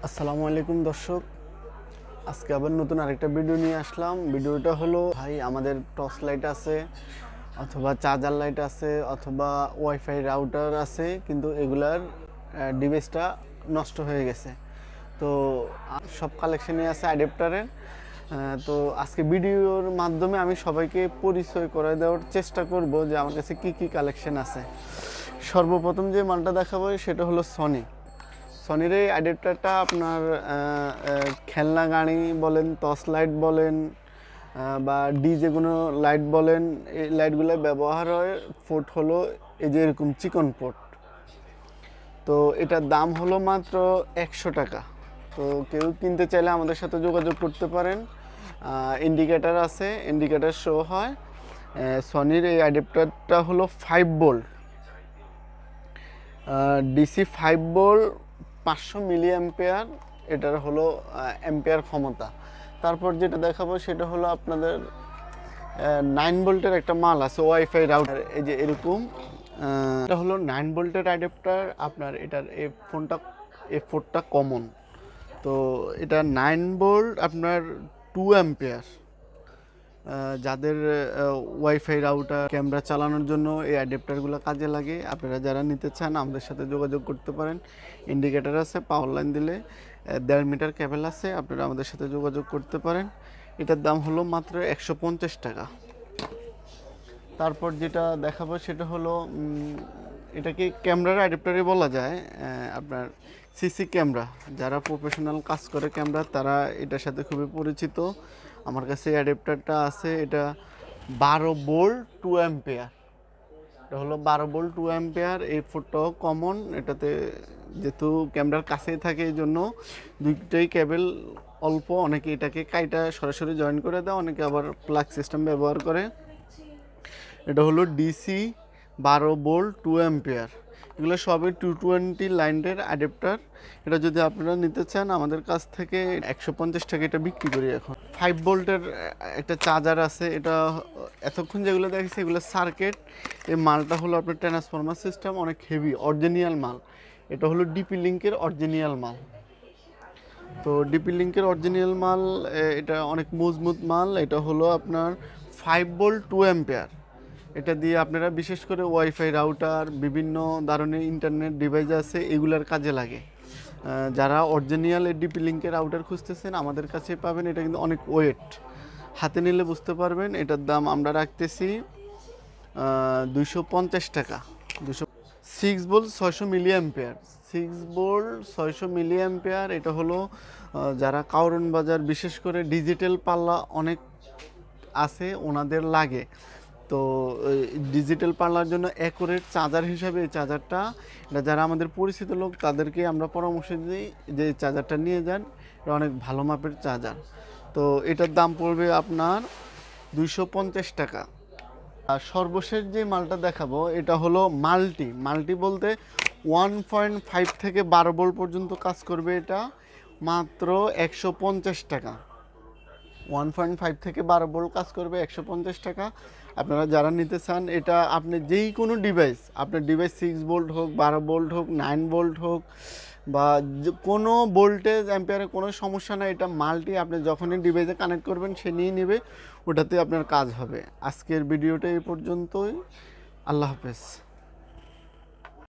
আসসালামু আলাইকুম দর্শক, আজকে আবার নতুন আরেকটা ভিডিও নিয়ে আসলাম। ভিডিওটা হলো ভাই আমাদের টর্চ লাইট আছে অথবা চার্জার লাইট আছে অথবা ওয়াইফাই রাউটার আছে, কিন্তু এগুলার ডিভাইসটা নষ্ট হয়ে গেছে। তো সব কালেকশনই আছে অ্যাডাপ্টারের। তো আজকে ভিডিওর মাধ্যমে আমি সবাইকে পরিচয় করে দেওয়ার চেষ্টা করব যে আমার কাছে কি কি কালেকশন আছে। সর্বপ্রথম যে মালটা দেখাবো সেটা হলো সনির এই অ্যাডাপ্টারটা আপনার খেলনা গাড়ি বলেন, টর্চ লাইট বলেন বা ডিজে কোনো লাইট বলেন, এই লাইটগুলো ব্যবহার হয়। পোর্ট হলো এই যে এরকম চিকন পোর্ট। তো এটার দাম হলো মাত্র 100 টাকা। তো কেউ কিনতে চাইলে আমাদের সাথে যোগাযোগ করতে পারেন। ইন্ডিকেটার আছে, ইন্ডিকেটার শো হয়। সনির এই অ্যাডাপ্টারটা হলো 5 volt, DC 5 volt, 500 milli ampere এটার হলো অ্যাম্পিয়ার ক্ষমতা। তারপর যেটা দেখাবো সেটা হলো আপনাদের 9 ভোল্টের একটা মাল আছে, ওয়াইফাই রাউটার। এই যে এরকম এটা হলো 9 ভোল্টের অ্যাডাপ্টার। আপনার এটার এই পোর্টটা কমন। তো এটা 9 ভোল্ট আপনার 2 অ্যাম্পিয়ার। যাদের ওয়াইফাই রাউটার ক্যামেরা চালানোর জন্য এই অ্যাডাপ্টারগুলো কাজে লাগে, আপনারা যারা নিতে চান আমাদের সাথে যোগাযোগ করতে পারেন। ইন্ডিকেটার আছে, পাওয়ার লাইন দিলে 1.5 মিটার কেবল আছে, আপনারা আমাদের সাথে যোগাযোগ করতে পারেন। এটার দাম হলো মাত্র 150 টাকা। তারপর যেটা দেখাবো সেটা হলো এটাকে ক্যামেরার অ্যাডাপ্টারই বলা যায়। আপনার সিসি ক্যামেরা, যারা প্রফেশনাল কাজ করে ক্যামেরা, তারা এটার সাথে খুবই পরিচিত। আমার কাছে অ্যাডাপ্টারটা আছে, এটা 12 ভোল্ট 2 অ্যাম্পিয়ার। এটা হলো 12 ভোল্ট 2 অ্যাম্পিয়ার। এই পোর্টটাও কমন। এটাতে যেহেতু ক্যামেরার কাছেই থাকে এই জন্য দুইটাই কেবল অল্প। অনেকে এটাকে কাইটা সরাসরি জয়েন করে দেয়, অনেকে আবার প্লাগ সিস্টেম ব্যবহার করে। এটা হলো ডিসি 12 ভোল্ট 2 অ্যাম্পিয়ার। এগুলো সবই 220 লাইনের অ্যাডাপ্টার। এটা যদি আপনারা নিতে চান আমাদের কাছ থেকে 150 টাকা এটা বিক্রি করি এখন। 5 ভোল্টের একটা চার্জার আছে। এটা এতক্ষণ যেগুলো দেখেছি এগুলো সার্কিট। এই মালটা হলো আপনার ট্রান্সফরমার সিস্টেম, অনেক হেভি, অরিজিনাল মাল। এটা হলো ডিপি লিঙ্কের অরিজিনাল মাল। তো ডিপি লিঙ্কের অরিজিনাল মাল, এটা অনেক মজবুত মাল। এটা হলো আপনার 5 ভোল্ট 2 অ্যাম্পিয়ার। এটা দিয়ে আপনারা বিশেষ করে ওয়াইফাই রাউটার, বিভিন্ন ধরনের ইন্টারনেট ডিভাইস আছে, এগুলার কাজে লাগে। যারা অরিজিনাল ডিপি লিঙ্কের রাউটার খুঁজতেছেন আমাদের কাছে পাবেন। এটা কিন্তু অনেক ওয়েট, হাতে নিলে বুঝতে পারবেন। এটার দাম আমরা রাখতেছি 250 টাকা। 6 volt 600 milli ampere. 6 volt 600 milli ampere. এটা হলো যারা কারণ বাজার, বিশেষ করে ডিজিটাল পাল্লা অনেক আছে, ওনাদের লাগে। তো ডিজিটাল পাল্লার জন্য অ্যাকুরেট চার্জার হিসাবে এই চার্জারটা, এটা যারা আমাদের পরিচিত লোক তাদেরকে আমরা পরামর্শ দিই যে চার্জারটা নিয়ে যান। এটা অনেক ভালো মাপের চার্জার। তো এটার দাম পড়বে আপনার 250 টাকা। আর সর্বশেষ যে মালটা দেখাবো এটা হলো মাল্টি বলতে 1.5 থেকে 12 ভোল্ট পর্যন্ত কাজ করবে। এটা মাত্র 150 টাকা। 1.5 থেকে 12 ভোল্ট কাজ করবে, 150 টাকা। আপনারা যারা নিতে চান, এটা আপনি যেই কোনো ডিভাইস, আপনার ডিভাইস 6 ভোল্ট হোক, 12 ভোল্ট হোক, 9 ভোল্ট হোক, বা কোনো ভোল্টেজ অ্যাম্পিয়ারে কোনো সমস্যা নাই। এটা মাল্টি, আপনি যখনই ডিভাইসে কানেক্ট করবেন সে নিয়ে নেবে, ওটাতে আপনার কাজ হবে। আজকের ভিডিওটা এই পর্যন্তই। আল্লাহ হাফেজ।